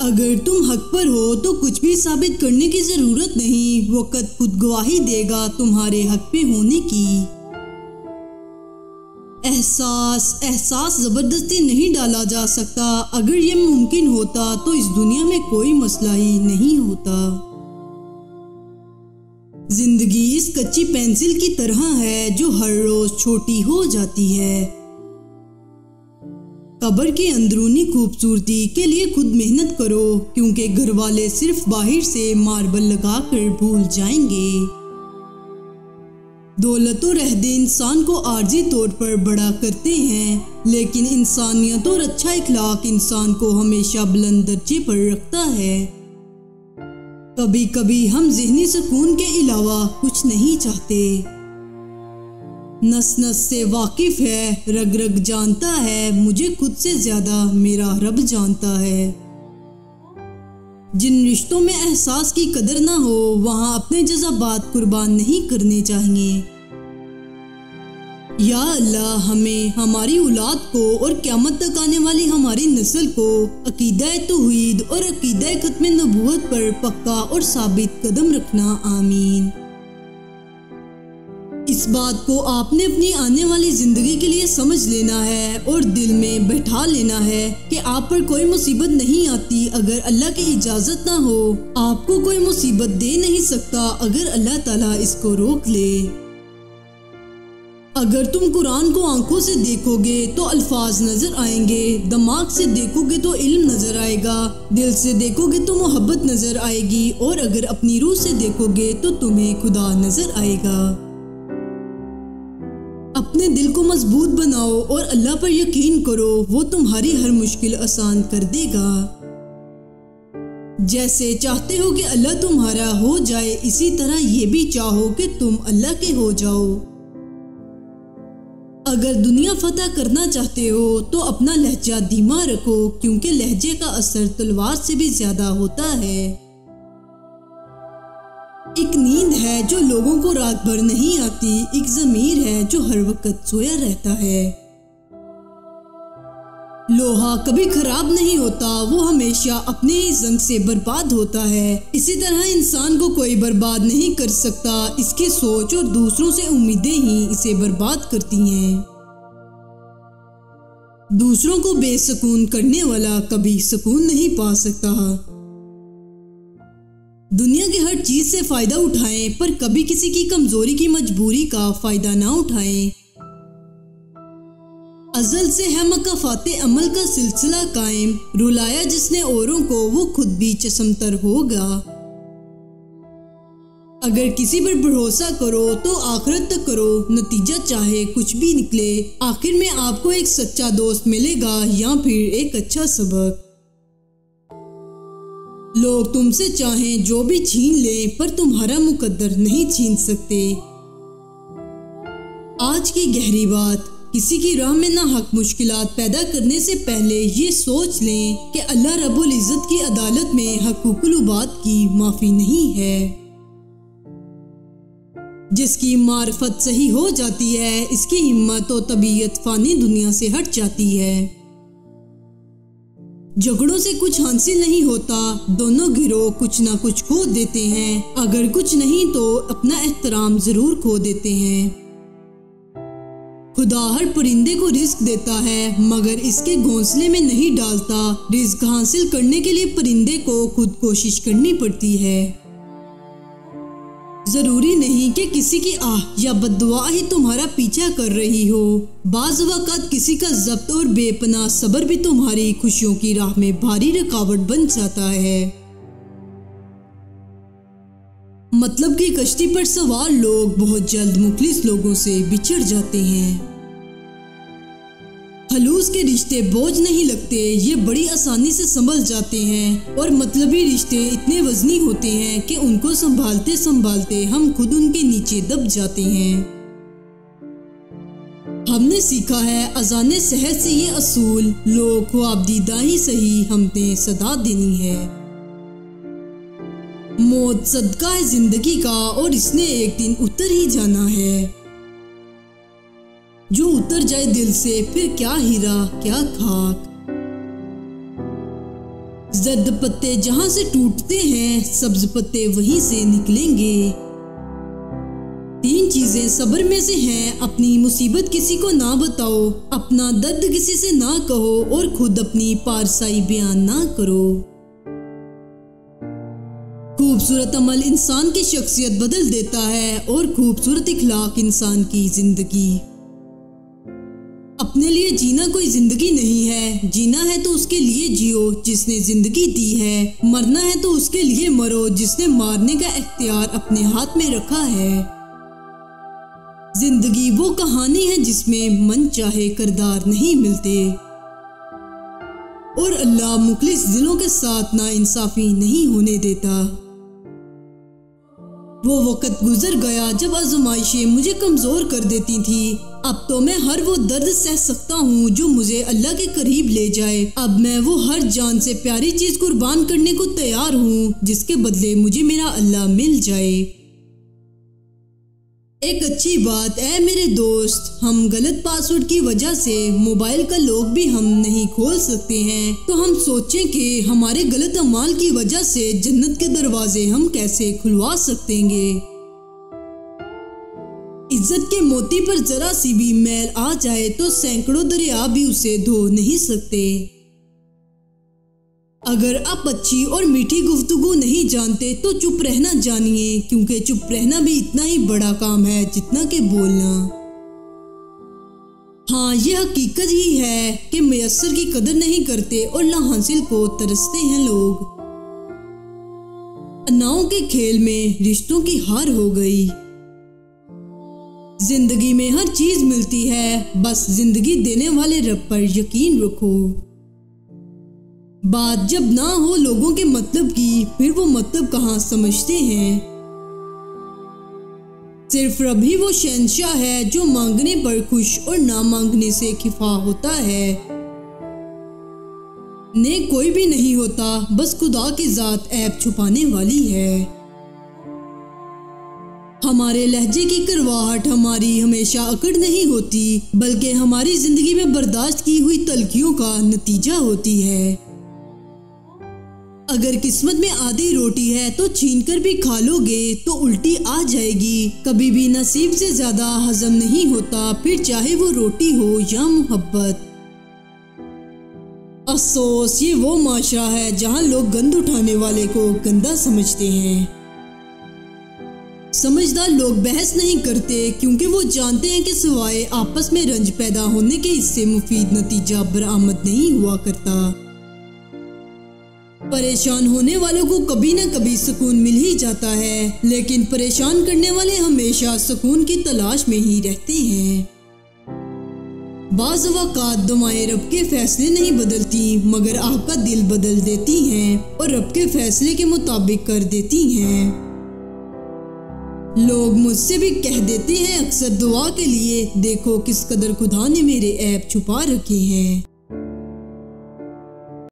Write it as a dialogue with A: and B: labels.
A: अगर तुम हक पर हो तो कुछ भी साबित करने की जरूरत नहीं, वक्त खुद गवाही देगा तुम्हारे हक पे होने की। एहसास जबरदस्ती नहीं डाला जा सकता। अगर ये मुमकिन होता तो इस दुनिया में कोई मसला ही नहीं होता। जिंदगी इस कच्ची पेंसिल की तरह है जो हर रोज छोटी हो जाती है। कब्र की अंदरूनी खूबसूरती के लिए खुद मेहनत करो, क्योंकि घर वाले सिर्फ बाहर से मार्बल लगाकर भूल जाएंगे। दौलत और रहदे इंसान को आर्जी तौर पर बड़ा करते हैं, लेकिन इंसानियत और अच्छा इखलाक इंसान को हमेशा बुलंद दर्जे पर रखता है। कभी कभी हम ज़हनी सुकून के अलावा कुछ नहीं चाहते। नस नस से वाकिफ है, रग रग जानता है, मुझे खुद से ज्यादा मेरा रब जानता है। जिन रिश्तों में एहसास की कदर ना हो वहां अपने जज़्बात कुर्बान नहीं करने चाहिए। या अल्लाह हमें, हमारी औलाद को और क़यामत तक आने वाली हमारी नस्ल को अकीदा तौहीद और अकीदा खत्म नबूवत पर पक्का और साबित कदम रखना। आमीन। इस बात को आपने अपनी आने वाली जिंदगी के लिए समझ लेना है और दिल में बैठा लेना है कि आप पर कोई मुसीबत नहीं आती अगर अल्लाह की इजाजत ना हो। आपको कोई मुसीबत दे नहीं सकता अगर अल्लाह ताला इसको रोक ले। अगर तुम कुरान को आंखों से देखोगे तो अल्फाज नजर आएंगे, दिमाग से देखोगे तो इल्म नजर आएगा, दिल से देखोगे तो मोहब्बत नजर आएगी, और अगर अपनी रूह से देखोगे तो तुम्हें खुदा नजर आएगा। अपने दिल को मजबूत बनाओ और अल्लाह पर यकीन करो, वो तुम्हारी हर मुश्किल आसान कर देगा। जैसे चाहते हो कि अल्लाह तुम्हारा हो जाए, इसी तरह ये भी चाहो कि तुम अल्लाह के हो जाओ। अगर दुनिया फतह करना चाहते हो तो अपना लहजा धीमा रखो, क्योंकि लहजे का असर तलवार से भी ज्यादा होता है। एक नींद है जो लोगों को रात भर नहीं आती, एक ज़मीर है जो हर वक्त सोया रहता है। लोहा कभी खराब नहीं होता, वो हमेशा अपने ही जंग से बर्बाद होता है। इसी तरह इंसान को कोई बर्बाद नहीं कर सकता, इसकी सोच और दूसरों से उम्मीदें ही इसे बर्बाद करती हैं। दूसरों को बेसुकून करने वाला कभी सुकून नहीं पा सकता। दुनिया की हर चीज से फायदा उठाएं, पर कभी किसी की कमजोरी की मजबूरी का फायदा ना उठाएं। अज़ल से है मकाफ़ाते अमल का सिलसिला कायम, रुलाया जिसने औरों को वो खुद भी चशमतर होगा। अगर किसी पर भरोसा करो तो आखिरत तक करो, नतीजा चाहे कुछ भी निकले, आखिर में आपको एक सच्चा दोस्त मिलेगा या फिर एक अच्छा सबक। लोग तुमसे चाहें जो भी छीन लें, पर तुम्हारा मुकद्दर नहीं छीन सकते। आज की गहरी बात, किसी की राह में ना हक मुश्किलात पैदा करने से पहले ये सोच लें कि अल्लाह रब्बुल इज़्ज़त की अदालत में हकूकुल उबाद की माफ़ी नहीं है। जिसकी मार्फत सही हो जाती है, इसकी हिम्मत और तबीयत फानी दुनिया से हट जाती है। झगड़ों से कुछ हासिल नहीं होता, दोनों गिरोह कुछ ना कुछ खो देते हैं, अगर कुछ नहीं तो अपना एहतराम जरूर खो देते हैं। खुदा हर परिंदे को रिस्क देता है, मगर इसके घोंसले में नहीं डालता। रिस्क हासिल करने के लिए परिंदे को खुद कोशिश करनी पड़ती है। जरूरी नहीं कि किसी की आह या बद्दुआ ही तुम्हारा पीछा कर रही हो। बाज़ वक़्त किसी का ज़ब्त और बेपनाह सब्र भी तुम्हारी खुशियों की राह में भारी रुकावट बन जाता है। मतलब कि कश्ती पर सवार लोग बहुत जल्द मुखलिस लोगों से बिछड़ जाते हैं। खलूस के रिश्ते बोझ नहीं लगते, ये बड़ी आसानी से संभल जाते हैं, और मतलबी रिश्ते इतने वजनी होते हैं कि उनको संभालते संभालते हम खुद उनके नीचे दब जाते हैं। हमने सीखा है अज़ाने सहर से ये असूल, लोग ख्वाब दीदा ही सही, हमने सदा देनी है। मौत सदका है जिंदगी का, और इसने एक दिन उतर ही जाना है। जो उतर जाए दिल से फिर क्या हीरा क्या खाक। जर्द पत्ते जहाँ से टूटते हैं सब्ज पत्ते वहीं से निकलेंगे। 3 चीजें सब्र में से हैं। अपनी मुसीबत किसी को ना बताओ, अपना दर्द किसी से ना कहो और खुद अपनी पारसाई बयान ना करो। खूबसूरत अमल इंसान की शख्सियत बदल देता है और खूबसूरत इखलाक इंसान की जिंदगी। अपने लिए जीना कोई जिंदगी नहीं है, जीना है तो उसके लिए जियो जिसने जिंदगी दी है, मरना है तो उसके लिए मरो जिसने मारने का इख्तियार अपने हाथ में रखा है। जिंदगी वो कहानी है जिसमें मन चाहे किरदार नहीं मिलते और अल्लाह मुखलिस दिलों के साथ नाइंसाफी नहीं होने देता। वो वक्त गुजर गया जब आजमाइशें मुझे कमजोर कर देती थी। अब तो मैं हर वो दर्द सह सकता हूँ जो मुझे अल्लाह के करीब ले जाए। अब मैं वो हर जान से प्यारी चीज कुर्बान करने को तैयार हूँ जिसके बदले मुझे मेरा अल्लाह मिल जाए। एक अच्छी बात है मेरे दोस्त, हम गलत पासवर्ड की वजह से मोबाइल का लॉक भी हम नहीं खोल सकते हैं, तो हम सोचें कि हमारे गलत अमाल की वजह से जन्नत के दरवाजे हम कैसे खुलवा सकेंगे। इज्जत के मोती पर जरा सी भी मैल आ जाए तो सैकड़ों दरिया भी उसे धो नहीं सकते। अगर आप अच्छी और मीठी गुफ्तगू नहीं जानते तो चुप रहना जानिए, क्योंकि चुप रहना भी इतना ही बड़ा काम है जितना कि बोलना। हाँ, ये हकीकत ही है कि मयस्सर की कदर नहीं करते और लाहासिल को तरसते हैं लोग। अनाओं के खेल में रिश्तों की हार हो गई। जिंदगी में हर चीज मिलती है, बस जिंदगी देने वाले रब पर यकीन रखो। बात जब ना हो लोगों के मतलब की, फिर वो मतलब कहाँ समझते हैं। सिर्फ रब ही वो शहंशाह है जो मांगने पर खुश और ना मांगने से खिफा होता है। नेक कोई भी नहीं होता, बस खुदा की जात ऐब छुपाने वाली है। हमारे लहजे की करवाहट हमारी हमेशा अकड़ नहीं होती, बल्कि हमारी जिंदगी में बर्दाश्त की हुई तलखियों का नतीजा होती है। अगर किस्मत में आधी रोटी है तो छीनकर भी खा लोगे तो उल्टी आ जाएगी। कभी भी नसीब से ज्यादा हजम नहीं होता, फिर चाहे वो रोटी हो या मोहब्बत। अफसोस, ये वो माशरा है जहाँ लोग गंद उठाने वाले को गंदा समझते हैं। समझदार लोग बहस नहीं करते क्योंकि वो जानते हैं कि सिवाय आपस में रंज पैदा होने के इससे मुफीद नतीजा बरामद नहीं हुआ करता। परेशान होने वालों को कभी न कभी सुकून मिल ही जाता है, लेकिन परेशान करने वाले हमेशा सुकून की तलाश में ही रहते हैं। बाज़ वक़ात दुआएं रब के फैसले नहीं बदलती, मगर आपका दिल बदल देती हैं और रब के फैसले के मुताबिक कर देती हैं। लोग मुझसे भी कह देते हैं अक्सर दुआ के लिए, देखो किस कदर खुदा ने मेरे ऐब छुपा रखे हैं।